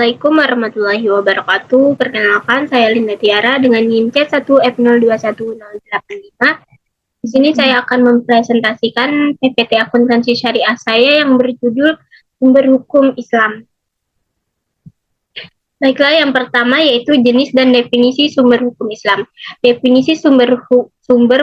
Assalamualaikum warahmatullahi wabarakatuh. Perkenalkan, saya Linda Tiara dengan NIM C1F021085. Di sini saya akan mempresentasikan PPT Akuntansi Syariah saya yang berjudul Sumber Hukum Islam. Baiklah, yang pertama yaitu jenis dan definisi sumber hukum Islam. Definisi sumber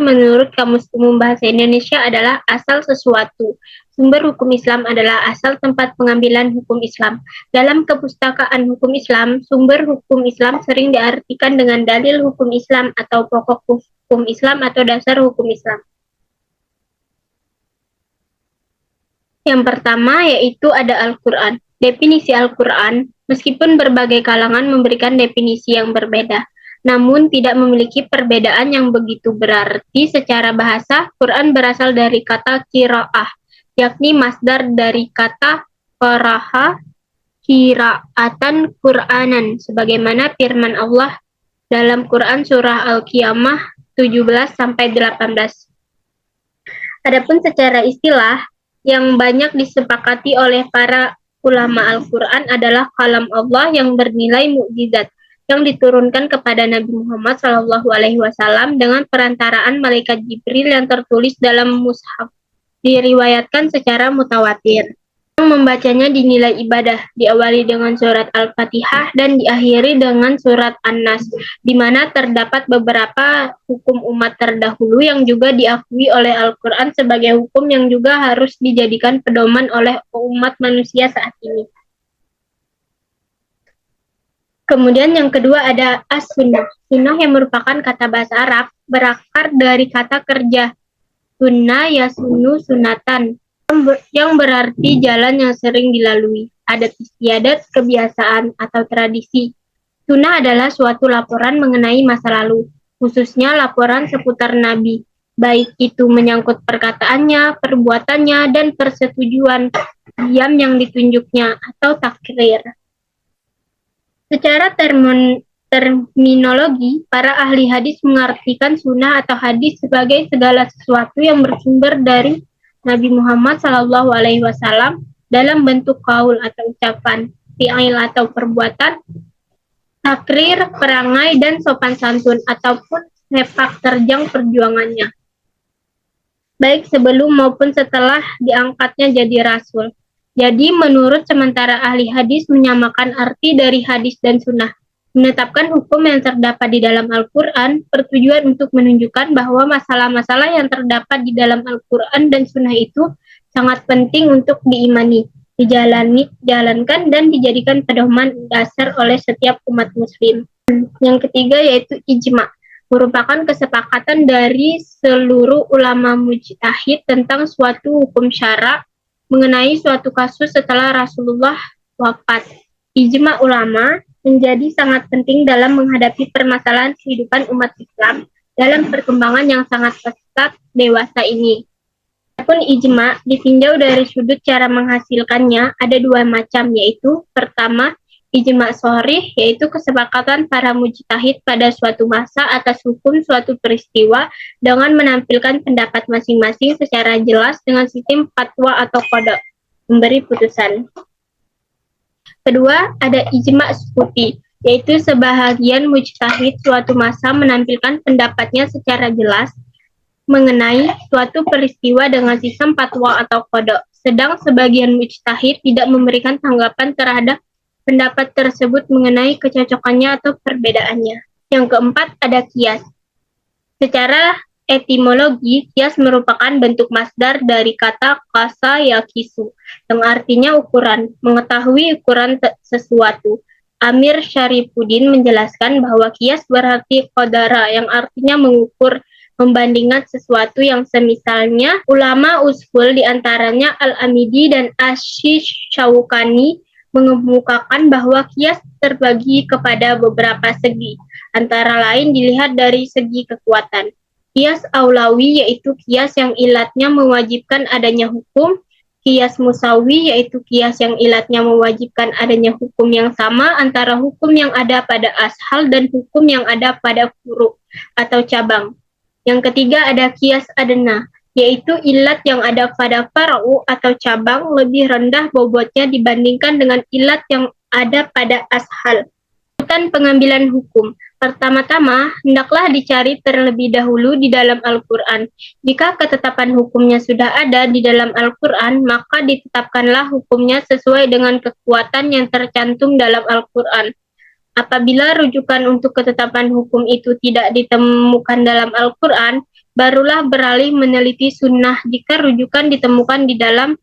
menurut Kamus Umum Bahasa Indonesia adalah asal sesuatu. Sumber hukum Islam adalah asal tempat pengambilan hukum Islam. Dalam kepustakaan hukum Islam, sumber hukum Islam sering diartikan dengan dalil hukum Islam atau pokok hukum Islam atau dasar hukum Islam. Yang pertama yaitu ada Al-Quran. Definisi Al-Quran, meskipun berbagai kalangan memberikan definisi yang berbeda, namun tidak memiliki perbedaan yang begitu berarti secara bahasa. Quran berasal dari kata qiraah, yakni masdar dari kata qaraha, qiraatan Qur'anan, sebagaimana firman Allah dalam Quran surah Al-Qiyamah 17-18. Adapun secara istilah, yang banyak disepakati oleh para ulama Al-Quran adalah kalam Allah yang bernilai mukjizat yang diturunkan kepada Nabi Muhammad SAW dengan perantaraan malaikat Jibril yang tertulis dalam mushaf. Diriwayatkan secara mutawatir. Yang membacanya dinilai ibadah, diawali dengan surat Al-Fatihah dan diakhiri dengan surat An-Nas, di mana terdapat beberapa hukum umat terdahulu yang juga diakui oleh Al-Quran sebagai hukum yang juga harus dijadikan pedoman oleh umat manusia saat ini. Kemudian yang kedua ada as-sunnah. Sunnah yang merupakan kata bahasa Arab, berakar dari kata kerja. Sunnah yasunu sunatan, yang berarti jalan yang sering dilalui, adat istiadat, kebiasaan, atau tradisi. Sunnah adalah suatu laporan mengenai masa lalu, khususnya laporan seputar Nabi, baik itu menyangkut perkataannya, perbuatannya, dan persetujuan diam yang ditunjuknya, atau takrir. Secara terminologi, para ahli hadis mengartikan sunnah atau hadis sebagai segala sesuatu yang bersumber dari Nabi Muhammad SAW dalam bentuk qaul atau ucapan, fi'il atau perbuatan, takrir, perangai, dan sopan santun ataupun sepak terjang perjuangannya, baik sebelum maupun setelah diangkatnya jadi rasul. Jadi menurut sementara ahli hadis menyamakan arti dari hadis dan sunnah. Menetapkan hukum yang terdapat di dalam Al-Quran bertujuan untuk menunjukkan bahwa masalah-masalah yang terdapat di dalam Al-Quran dan Sunnah itu sangat penting untuk diimani, dijalankan, dan dijadikan pedoman dasar oleh setiap umat muslim. Yang ketiga yaitu ijma, merupakan kesepakatan dari seluruh ulama mujtahid tentang suatu hukum syara mengenai suatu kasus setelah Rasulullah wafat. Ijma ulama menjadi sangat penting dalam menghadapi permasalahan kehidupan umat Islam dalam perkembangan yang sangat pesat dewasa ini. Adapun ijma ditinjau dari sudut cara menghasilkannya ada dua macam, yaitu pertama, ijma shorih, yaitu kesepakatan para mujtahid pada suatu masa atas hukum suatu peristiwa dengan menampilkan pendapat masing-masing secara jelas dengan sistem fatwa atau qada, memberi putusan. Kedua, ada ijma sukuti, yaitu sebahagian mujtahid suatu masa menampilkan pendapatnya secara jelas mengenai suatu peristiwa dengan sistem fatwa atau qada, sedang sebagian mujtahid tidak memberikan tanggapan terhadap pendapat tersebut mengenai kecocokannya atau perbedaannya. Yang keempat, ada qiyas. Secara etimologi, qiyas merupakan bentuk masdar dari kata qasa yaqisu, yang artinya ukuran, mengetahui ukuran sesuatu. Amir Syarifuddin menjelaskan bahwa qiyas berarti qadara, yang artinya mengukur, membandingkan sesuatu yang semisalnya. Ulama usul diantaranya Al-Amidi dan Asy-Syaukani mengemukakan bahwa qiyas terbagi kepada beberapa segi, antara lain dilihat dari segi kekuatan. Qiyas aulawi yaitu qiyas yang ilatnya mewajibkan adanya hukum, qiyas musawi yaitu qiyas yang ilatnya mewajibkan adanya hukum yang sama antara hukum yang ada pada ashal dan hukum yang ada pada furu atau cabang. Yang ketiga ada qiyas adna, yaitu ilat yang ada pada far'u atau cabang lebih rendah bobotnya dibandingkan dengan ilat yang ada pada ashal. Urutan pengambilan hukum. Pertama-tama, hendaklah dicari terlebih dahulu di dalam Al-Quran. Jika ketetapan hukumnya sudah ada di dalam Al-Quran, maka ditetapkanlah hukumnya sesuai dengan kekuatan yang tercantum dalam Al-Quran. Apabila rujukan untuk ketetapan hukum itu tidak ditemukan dalam Al-Quran, barulah beralih meneliti sunnah. Jika rujukan ditemukan di dalam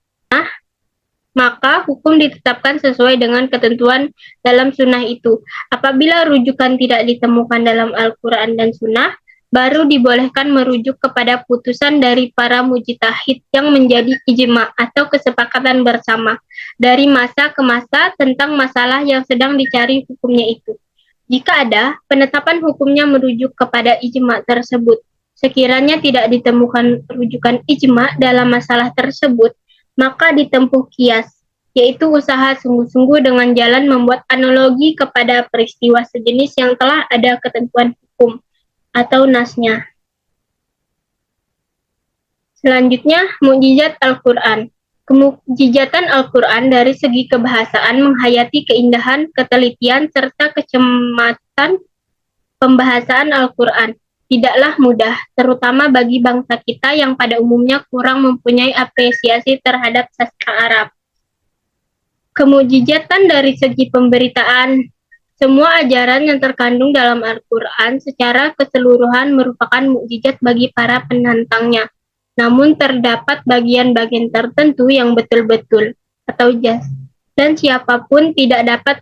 maka hukum ditetapkan sesuai dengan ketentuan dalam sunnah itu. Apabila rujukan tidak ditemukan dalam Al-Quran dan sunnah, baru dibolehkan merujuk kepada putusan dari para mujtahid yang menjadi ijma atau kesepakatan bersama dari masa ke masa tentang masalah yang sedang dicari hukumnya itu. Jika ada, penetapan hukumnya merujuk kepada ijma tersebut. Sekiranya tidak ditemukan rujukan ijma dalam masalah tersebut, maka ditempuh kias, yaitu usaha sungguh-sungguh dengan jalan membuat analogi kepada peristiwa sejenis yang telah ada ketentuan hukum atau nasnya. Selanjutnya, mukjizat Al-Quran. Kemukjizatan Al-Quran dari segi kebahasaan menghayati keindahan, ketelitian, serta kecematan pembahasan Al-Quran. Tidaklah mudah, terutama bagi bangsa kita yang pada umumnya kurang mempunyai apresiasi terhadap sastra Arab. Kemukjizatan dari segi pemberitaan. Semua ajaran yang terkandung dalam Al-Quran secara keseluruhan merupakan mukjizat bagi para penantangnya. Namun terdapat bagian-bagian tertentu yang betul-betul atau jas, dan siapapun tidak dapat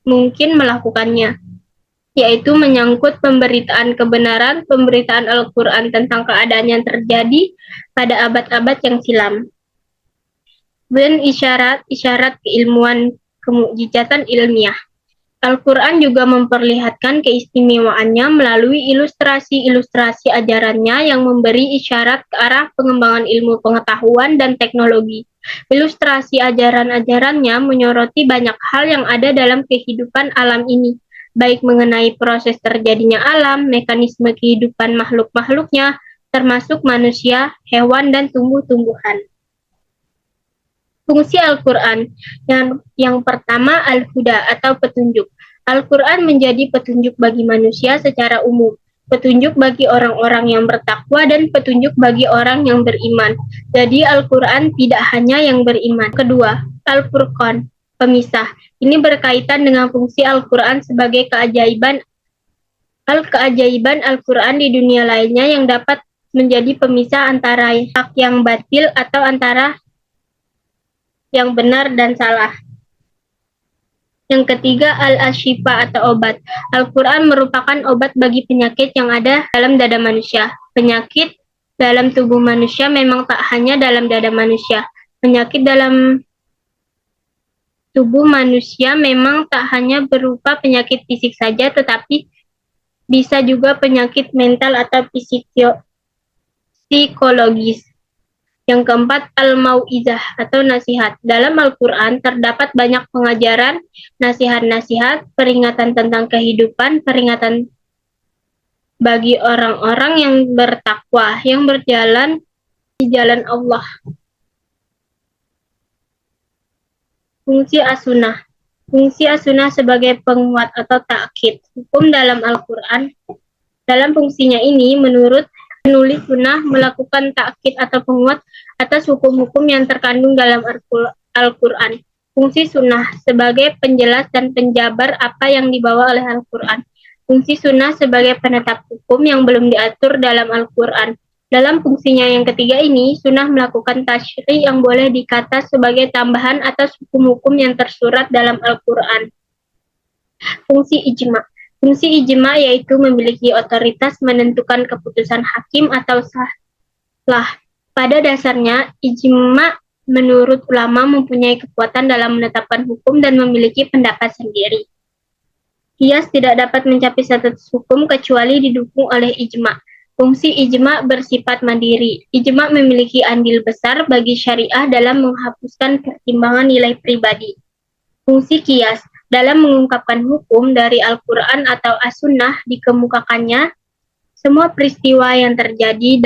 mungkin melakukannya, yaitu menyangkut pemberitaan kebenaran, pemberitaan Al-Quran tentang keadaan yang terjadi pada abad-abad yang silam. Dan isyarat keilmuan kemukjizatan ilmiah. Al-Quran juga memperlihatkan keistimewaannya melalui ilustrasi-ilustrasi ajarannya yang memberi isyarat ke arah pengembangan ilmu pengetahuan dan teknologi. Ilustrasi ajaran-ajarannya menyoroti banyak hal yang ada dalam kehidupan alam ini, baik mengenai proses terjadinya alam, mekanisme kehidupan makhluk-makhluknya, termasuk manusia, hewan, dan tumbuh-tumbuhan. Fungsi Al-Quran. Yang pertama, Al-Huda atau petunjuk. Al-Quran menjadi petunjuk bagi manusia secara umum, petunjuk bagi orang-orang yang bertakwa, dan petunjuk bagi orang yang beriman. Jadi Al-Quran tidak hanya yang beriman. Kedua, Al-Furqan, pemisah. Ini berkaitan dengan fungsi Al-Quran sebagai keajaiban Al-Quran di dunia lainnya yang dapat menjadi pemisah antara hak yang batil atau antara yang benar dan salah. Yang ketiga, Al-Ashifa atau obat. Al-Quran merupakan obat bagi penyakit yang ada dalam dada manusia. Penyakit dalam tubuh manusia memang tak hanya dalam dada manusia. Penyakit dalam tubuh manusia memang tak hanya berupa penyakit fisik saja, tetapi bisa juga penyakit mental atau psikologis. Yang keempat, Al-Mau'izah atau nasihat. Dalam Al-Quran terdapat banyak pengajaran, nasihat-nasihat, peringatan tentang kehidupan, peringatan bagi orang-orang yang bertakwa, yang berjalan di jalan Allah. Fungsi As-Sunnah. Fungsi As-Sunnah sebagai penguat atau ta'kid hukum dalam Al-Quran. Dalam fungsinya ini, menurut penulis sunnah melakukan takkid atau penguat atas hukum-hukum yang terkandung dalam Al-Quran. Fungsi sunnah sebagai penjelas dan penjabar apa yang dibawa oleh Al-Quran. Fungsi sunnah sebagai penetap hukum yang belum diatur dalam Al-Quran. Dalam fungsinya yang ketiga ini, sunnah melakukan tasyri yang boleh dikata sebagai tambahan atas hukum-hukum yang tersurat dalam Al-Quran. Fungsi ijma. Fungsi ijma yaitu memiliki otoritas menentukan keputusan hakim atau sahlah. Pada dasarnya, ijma menurut ulama mempunyai kekuatan dalam menetapkan hukum dan memiliki pendapat sendiri. Qiyas tidak dapat mencapai status hukum kecuali didukung oleh ijma. Fungsi ijma bersifat mandiri. Ijma memiliki andil besar bagi syariah dalam menghapuskan pertimbangan nilai pribadi. Fungsi qiyas. Dalam mengungkapkan hukum dari Al-Quran atau As-Sunnah dikemukakannya semua peristiwa yang terjadi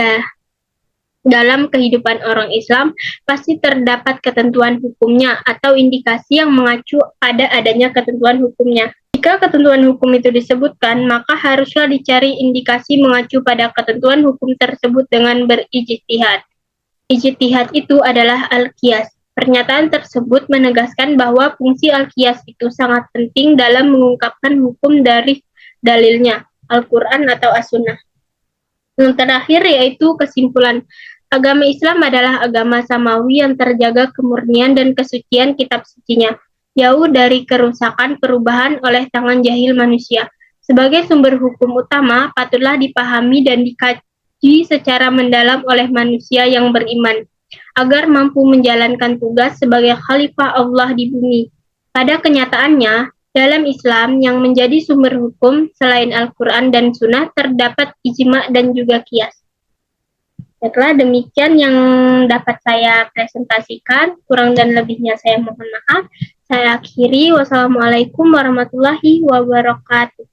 Dalam kehidupan orang Islam, pasti terdapat ketentuan hukumnya atau indikasi yang mengacu pada adanya ketentuan hukumnya. Jika ketentuan hukum itu disebutkan, maka haruslah dicari indikasi mengacu pada ketentuan hukum tersebut dengan berijtihad. Ijtihad itu adalah al-qiyas. Pernyataan tersebut menegaskan bahwa fungsi al-qiyas itu sangat penting dalam mengungkapkan hukum dari dalilnya, Al-Quran atau As-Sunnah. Yang terakhir yaitu kesimpulan. Agama Islam adalah agama samawi yang terjaga kemurnian dan kesucian kitab sucinya, jauh dari kerusakan perubahan oleh tangan jahil manusia. Sebagai sumber hukum utama, patutlah dipahami dan dikaji secara mendalam oleh manusia yang beriman, agar mampu menjalankan tugas sebagai khalifah Allah di bumi. Pada kenyataannya, dalam Islam yang menjadi sumber hukum selain Al-Quran dan Sunnah terdapat ijma' dan juga qiyas. Baiklah, demikian yang dapat saya presentasikan. Kurang dan lebihnya saya mohon maaf. Saya akhiri. Wassalamualaikum warahmatullahi wabarakatuh.